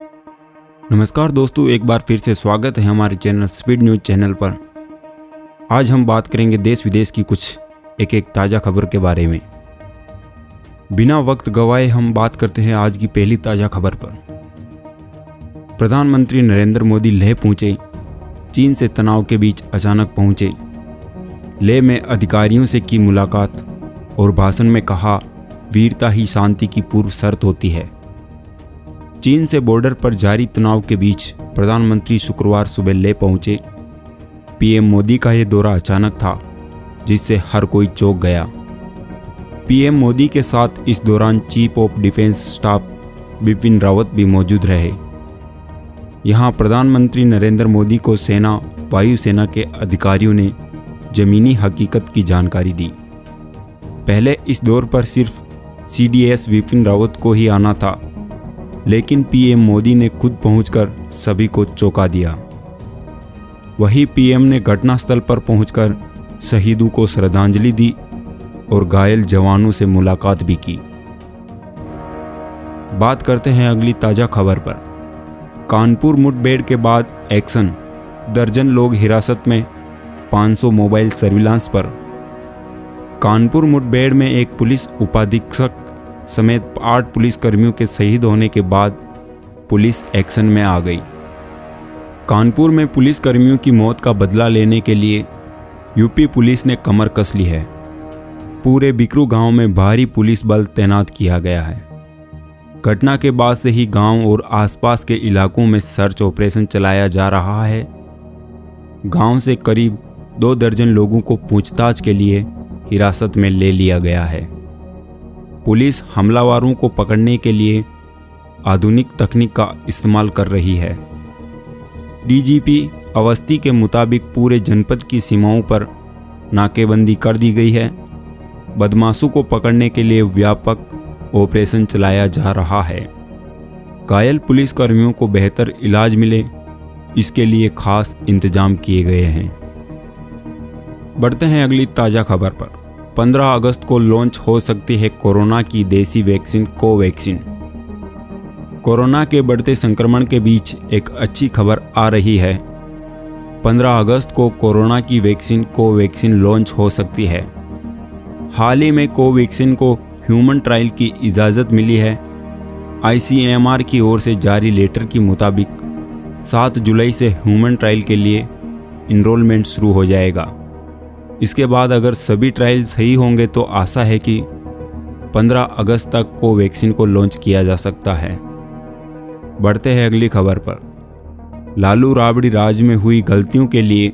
नमस्कार दोस्तों, एक बार फिर से स्वागत है हमारे चैनल स्पीड न्यूज़ चैनल पर। आज हम बात करेंगे देश विदेश की कुछ एक ताज़ा खबर के बारे में। बिना वक्त गवाए हम बात करते हैं आज की पहली ताज़ा खबर पर। प्रधानमंत्री नरेंद्र मोदी लेह पहुंचे। चीन से तनाव के बीच अचानक पहुंचे। लेह में अधिकारियों से की मुलाकात और भाषण में कहा, वीरता ही शांति की पूर्व शर्त होती है। चीन से बॉर्डर पर जारी तनाव के बीच प्रधानमंत्री शुक्रवार सुबह लेह पहुंचे। पीएम मोदी का यह दौरा अचानक था, जिससे हर कोई चौंक गया। पीएम मोदी के साथ इस दौरान chief of defence staff Bipin Rawat भी मौजूद रहे। यहां प्रधानमंत्री नरेंद्र मोदी को सेना, वायुसेना के अधिकारियों ने जमीनी हकीकत की जानकारी दी। पहले इस दौर पर सिर्फ CDS बिपिन रावत को ही आना था, लेकिन पीएम मोदी ने खुद पहुंचकर सभी को चौंका दिया। वहीं पीएम ने घटनास्थल पर पहुंचकर शहीदों को श्रद्धांजलि दी और घायल जवानों से मुलाकात भी की। बात करते हैं अगली ताज़ा खबर पर। कानपुर मुठभेड़ के बाद एक्शन, दर्जन लोग हिरासत में, 500 मोबाइल सर्विलांस पर। कानपुर मुठभेड़ में एक पुलिस उपाधीक्षक समेत 8 पुलिसकर्मियों के शहीद होने के बाद पुलिस एक्शन में आ गई। कानपुर में पुलिसकर्मियों की मौत का बदला लेने के लिए यूपी पुलिस ने कमर कस ली है। पूरे बिकरू गांव में भारी पुलिस बल तैनात किया गया है। घटना के बाद से ही गांव और आसपास के इलाकों में सर्च ऑपरेशन चलाया जा रहा है। गांव से करीब 2 दर्जन लोगों को पूछताछ के लिए हिरासत में ले लिया गया है। पुलिस हमलावरों को पकड़ने के लिए आधुनिक तकनीक का इस्तेमाल कर रही है। DGP अवस्थी के मुताबिक पूरे जनपद की सीमाओं पर नाकेबंदी कर दी गई है। बदमाशों को पकड़ने के लिए व्यापक ऑपरेशन चलाया जा रहा है। घायल पुलिसकर्मियों को बेहतर इलाज मिले, इसके लिए खास इंतजाम किए गए हैं। बढ़ते हैं अगली ताज़ा खबर पर। 15 अगस्त को लॉन्च हो सकती है कोरोना की देसी वैक्सीन कोवैक्सीन। कोरोना के बढ़ते संक्रमण के बीच एक अच्छी खबर आ रही है। 15 अगस्त को कोरोना की वैक्सीन कोवैक्सीन लॉन्च हो सकती है। हाल ही में कोवैक्सीन को ह्यूमन ट्रायल की इजाज़त मिली है। ICMR की ओर से जारी लेटर के मुताबिक 7 जुलाई से ह्यूमन ट्रायल के लिए इनरोलमेंट शुरू हो जाएगा। इसके बाद अगर सभी ट्रायल सही होंगे तो आशा है कि 15 अगस्त तक कोवैक्सीन को लॉन्च किया जा सकता है। बढ़ते हैं अगली खबर पर। लालू राबड़ी राज में हुई गलतियों के लिए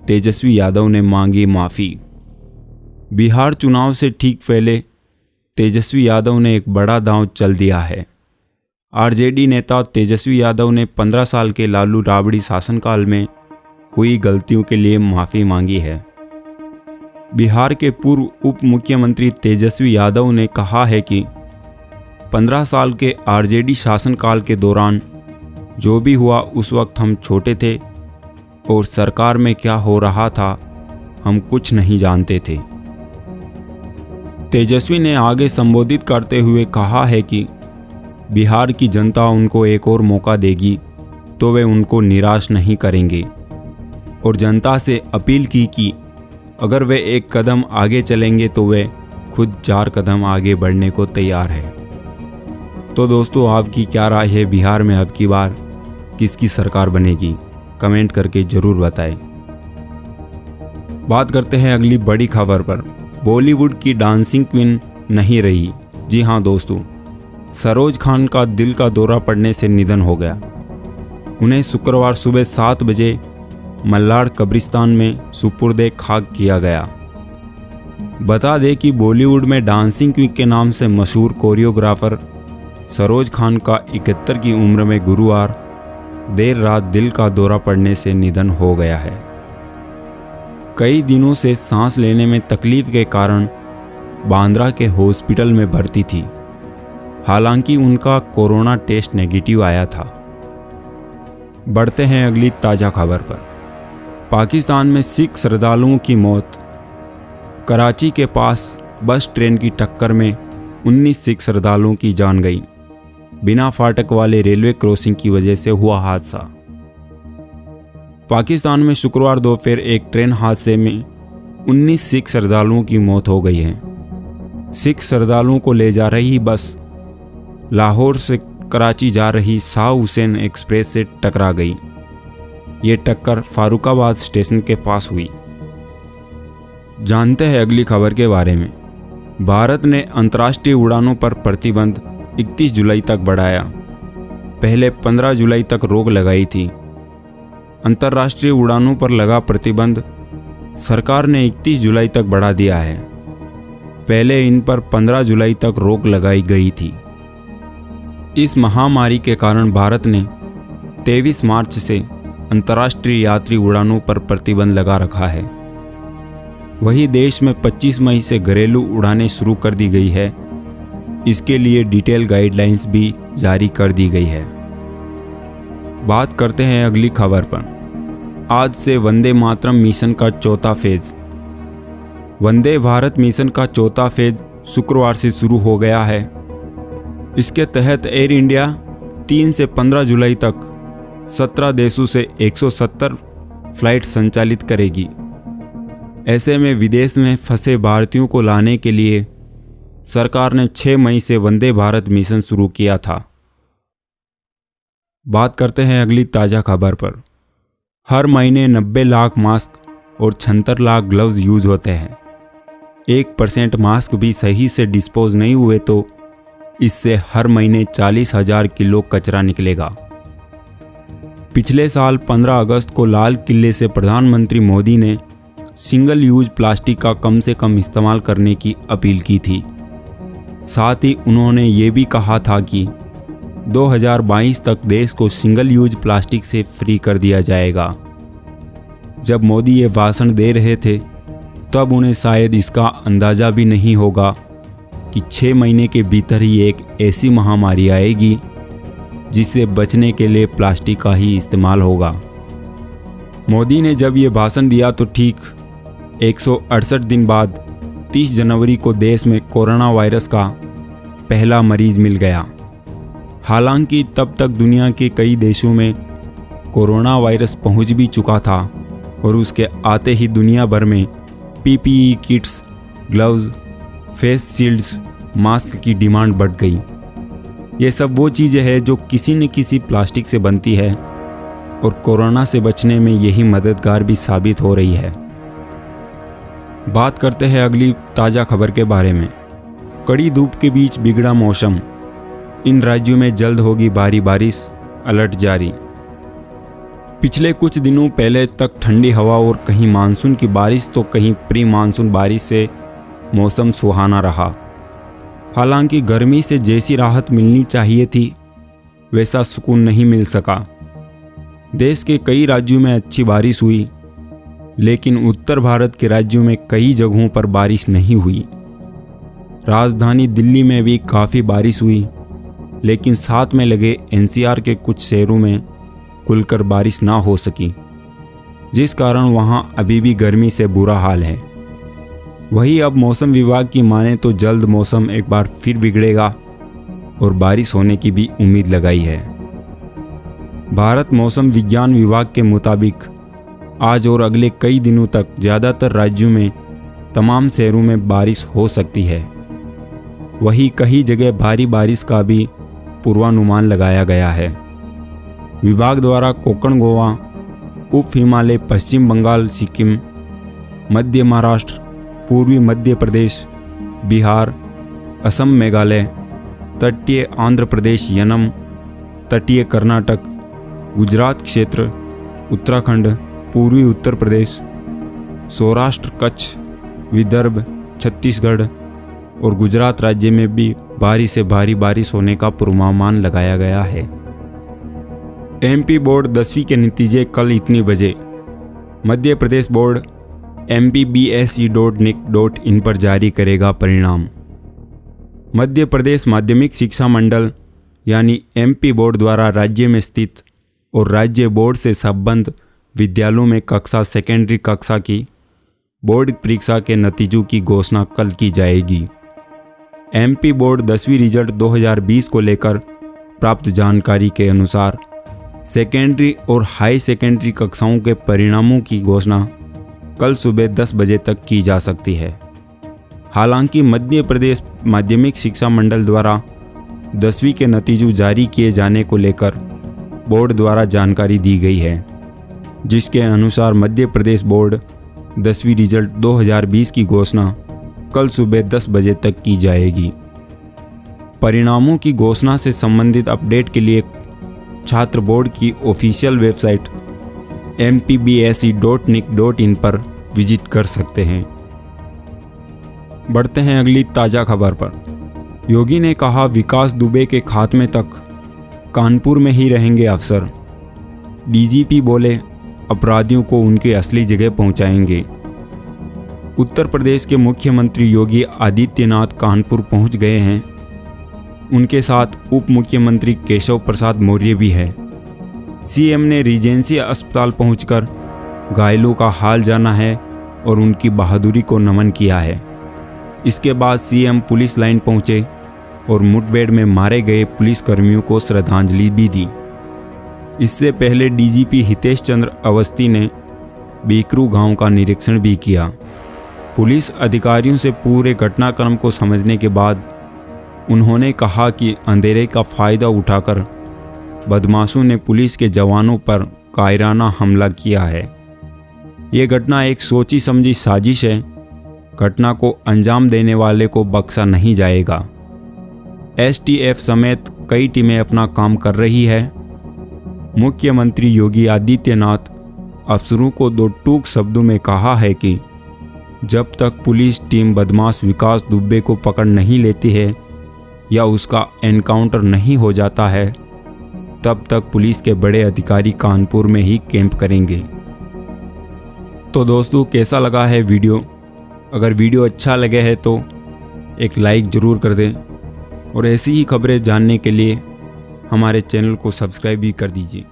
तेजस्वी यादव ने मांगी माफ़ी। बिहार चुनाव से ठीक पहले तेजस्वी यादव ने एक बड़ा दांव चल दिया है। RJD नेता तेजस्वी यादव ने 15 साल के लालू राबड़ी शासनकाल में हुई गलतियों के लिए माफ़ी मांगी है। बिहार के पूर्व उप मुख्यमंत्री तेजस्वी यादव ने कहा है कि 15 साल के RJD शासनकाल के दौरान जो भी हुआ उस वक्त हम छोटे थे और सरकार में क्या हो रहा था हम कुछ नहीं जानते थे। तेजस्वी ने आगे संबोधित करते हुए कहा है कि बिहार की जनता उनको एक और मौका देगी तो वे उनको निराश नहीं करेंगे और जनता से अपील की कि अगर वे एक कदम आगे चलेंगे तो वे खुद 4 कदम आगे बढ़ने को तैयार है। तो दोस्तों, आपकी क्या राय है? बिहार में अब की बार किसकी सरकार बनेगी? कमेंट करके ज़रूर बताएं। बात करते हैं अगली बड़ी खबर पर। बॉलीवुड की डांसिंग क्वीन नहीं रही। जी हाँ दोस्तों, सरोज खान का दिल का दौरा पड़ने से निधन हो गया। उन्हें शुक्रवार सुबह 7 बजे मल्लाड़ कब्रिस्तान में सुपुर्दे खाक किया गया। बता दें कि बॉलीवुड में डांसिंग क्वीन के नाम से मशहूर कोरियोग्राफर सरोज खान का 71 की उम्र में गुरुवार देर रात दिल का दौरा पड़ने से निधन हो गया है। कई दिनों से सांस लेने में तकलीफ के कारण बांद्रा के हॉस्पिटल में भर्ती थी। हालांकि उनका कोरोना टेस्ट नेगेटिव आया था। बढ़ते हैं अगली ताज़ा खबर पर। पाकिस्तान में सिख श्रद्धालुओं की मौत। कराची के पास बस ट्रेन की टक्कर में 19 सिख श्रद्धालुओं की जान गई। बिना फाटक वाले रेलवे क्रॉसिंग की वजह से हुआ हादसा। पाकिस्तान में शुक्रवार दोपहर एक ट्रेन हादसे में 19 सिख श्रद्धालुओं की मौत हो गई है। सिख श्रद्धालुओं को ले जा रही बस लाहौर से कराची जा रही शाह हुसैन एक्सप्रेस से टकरा गई। ये टक्कर फारुखाबाद स्टेशन के पास हुई। जानते हैं अगली खबर के बारे में। भारत ने अंतर्राष्ट्रीय उड़ानों पर प्रतिबंध 31 जुलाई तक बढ़ाया। पहले 15 जुलाई तक रोक लगाई थी। अंतर्राष्ट्रीय उड़ानों पर लगा प्रतिबंध सरकार ने 31 जुलाई तक बढ़ा दिया है। पहले इन पर 15 जुलाई तक रोक लगाई गई थी। इस महामारी के कारण भारत ने 23 मार्च से अंतर्राष्ट्रीय यात्री उड़ानों पर प्रतिबंध लगा रखा है। वहीं देश में 25 मई से घरेलू उड़ानें शुरू कर दी गई है। इसके लिए डिटेल गाइडलाइंस भी जारी कर दी गई है। बात करते हैं अगली खबर पर। आज से वंदे मातरम मिशन का चौथा फेज। वंदे भारत मिशन का चौथा फेज शुक्रवार से शुरू हो गया है। इसके तहत एयर इंडिया 3 से 15 जुलाई तक 17 देशों से 170 फ्लाइट संचालित करेगी। ऐसे में विदेश में फंसे भारतीयों को लाने के लिए सरकार ने 6 मई से वंदे भारत मिशन शुरू किया था। बात करते हैं अगली ताज़ा खबर पर। हर महीने 90 लाख मास्क और 76 लाख ग्लव्स यूज होते हैं। 1% मास्क भी सही से डिस्पोज नहीं हुए तो इससे हर महीने 40,000 किलो कचरा निकलेगा। पिछले साल 15 अगस्त को लाल किले से प्रधानमंत्री मोदी ने सिंगल यूज प्लास्टिक का कम से कम इस्तेमाल करने की अपील की थी। साथ ही उन्होंने ये भी कहा था कि 2022 तक देश को सिंगल यूज प्लास्टिक से फ्री कर दिया जाएगा। जब मोदी ये भाषण दे रहे थे तब उन्हें शायद इसका अंदाज़ा भी नहीं होगा कि 6 महीने के भीतर ही एक ऐसी महामारी आएगी जिससे बचने के लिए प्लास्टिक का ही इस्तेमाल होगा। मोदी ने जब ये भाषण दिया तो ठीक 168 दिन बाद 30 जनवरी को देश में कोरोना वायरस का पहला मरीज मिल गया। हालांकि तब तक दुनिया के कई देशों में कोरोना वायरस पहुंच भी चुका था और उसके आते ही दुनिया भर में PPE kits, gloves, face shields, mask की डिमांड बढ़ गई। ये सब वो चीज़ें हैं जो किसी न किसी प्लास्टिक से बनती है और कोरोना से बचने में यही मददगार भी साबित हो रही है। बात करते हैं अगली ताज़ा खबर के बारे में। कड़ी धूप के बीच बिगड़ा मौसम। इन राज्यों में जल्द होगी भारी बारिश, अलर्ट जारी। पिछले कुछ दिनों पहले तक ठंडी हवा और कहीं मानसून की बारिश तो कहीं प्री मानसून बारिश से मौसम सुहाना रहा। हालांकि गर्मी से जैसी राहत मिलनी चाहिए थी वैसा सुकून नहीं मिल सका। देश के कई राज्यों में अच्छी बारिश हुई, लेकिन उत्तर भारत के राज्यों में कई जगहों पर बारिश नहीं हुई। राजधानी दिल्ली में भी काफ़ी बारिश हुई, लेकिन साथ में लगे एनसीआर के कुछ शहरों में खुलकर बारिश ना हो सकी, जिस कारण वहां अभी भी गर्मी से बुरा हाल है। वहीं अब मौसम विभाग की माने तो जल्द मौसम एक बार फिर बिगड़ेगा और बारिश होने की भी उम्मीद लगाई है। भारत मौसम विज्ञान विभाग के मुताबिक आज और अगले कई दिनों तक ज़्यादातर राज्यों में तमाम शहरों में बारिश हो सकती है। वहीं कई जगह भारी बारिश का भी पूर्वानुमान लगाया गया है। विभाग द्वारा कोंकण, गोवा, उप हिमालय, पश्चिम बंगाल, सिक्किम, मध्य महाराष्ट्र, पूर्वी मध्य प्रदेश, बिहार, असम, मेघालय, तटीय आंध्र प्रदेश, यनम, तटीय कर्नाटक, गुजरात क्षेत्र, उत्तराखंड, पूर्वी उत्तर प्रदेश, सौराष्ट्र, कच्छ, विदर्भ, छत्तीसगढ़ और गुजरात राज्य में भी भारी से भारी बारिश होने का पूर्वानुमान लगाया गया है। एमपी बोर्ड 10वीं के नतीजे कल इतनी बजे। मध्य प्रदेश बोर्ड mpbse.nic.in पर जारी करेगा परिणाम। मध्य प्रदेश माध्यमिक शिक्षा मंडल यानी एमपी बोर्ड द्वारा राज्य में स्थित और राज्य बोर्ड से संबद्ध विद्यालयों में कक्षा सेकेंडरी कक्षा की बोर्ड परीक्षा के नतीजों की घोषणा कल की जाएगी। एमपी बोर्ड 10वीं रिजल्ट 2020 को लेकर प्राप्त जानकारी के अनुसार सेकेंडरी और हाई सेकेंडरी कक्षाओं के परिणामों की घोषणा कल सुबह 10 बजे तक की जा सकती है। हालांकि मध्य प्रदेश माध्यमिक शिक्षा मंडल द्वारा 10वीं के नतीजों जारी किए जाने को लेकर बोर्ड द्वारा जानकारी दी गई है, जिसके अनुसार मध्य प्रदेश बोर्ड 10वीं रिजल्ट 2020 की घोषणा कल सुबह 10 बजे तक की जाएगी। परिणामों की घोषणा से संबंधित अपडेट के लिए छात्र बोर्ड की ऑफिशियल वेबसाइट mpbse.nic.in पर विजिट कर सकते हैं। बढ़ते हैं अगली ताज़ा खबर पर। योगी ने कहा, विकास दुबे के खात्मे तक कानपुर में ही रहेंगे अफसर। डीजीपी बोले, अपराधियों को उनकी असली जगह पहुंचाएंगे। उत्तर प्रदेश के मुख्यमंत्री योगी आदित्यनाथ कानपुर पहुंच गए हैं। उनके साथ उप मुख्यमंत्री केशव प्रसाद मौर्य भी है। सीएम ने रीजेंसी अस्पताल पहुंचकर घायलों का हाल जाना है और उनकी बहादुरी को नमन किया है। इसके बाद सीएम पुलिस लाइन पहुंचे और मुठभेड़ में मारे गए पुलिसकर्मियों को श्रद्धांजलि भी दी। इससे पहले डीजीपी हितेश चंद्र अवस्थी ने बीकरू गांव का निरीक्षण भी किया। पुलिस अधिकारियों से पूरे घटनाक्रम को समझने के बाद उन्होंने कहा कि अंधेरे का फ़ायदा उठाकर बदमाशों ने पुलिस के जवानों पर कायराना हमला किया है। ये घटना एक सोची समझी साजिश है। घटना को अंजाम देने वाले को बख्शा नहीं जाएगा। एसटीएफ समेत कई टीमें अपना काम कर रही है। मुख्यमंत्री योगी आदित्यनाथ अफसरों को 2 टूक शब्दों में कहा है कि जब तक पुलिस टीम बदमाश विकास दुबे को पकड़ नहीं लेती है या उसका एनकाउंटर नहीं हो जाता है, तब तक पुलिस के बड़े अधिकारी कानपुर में ही कैंप करेंगे। तो दोस्तों, कैसा लगा है वीडियो? अगर वीडियो अच्छा लगे है तो एक लाइक ज़रूर कर दें और ऐसी ही खबरें जानने के लिए हमारे चैनल को सब्सक्राइब भी कर दीजिए।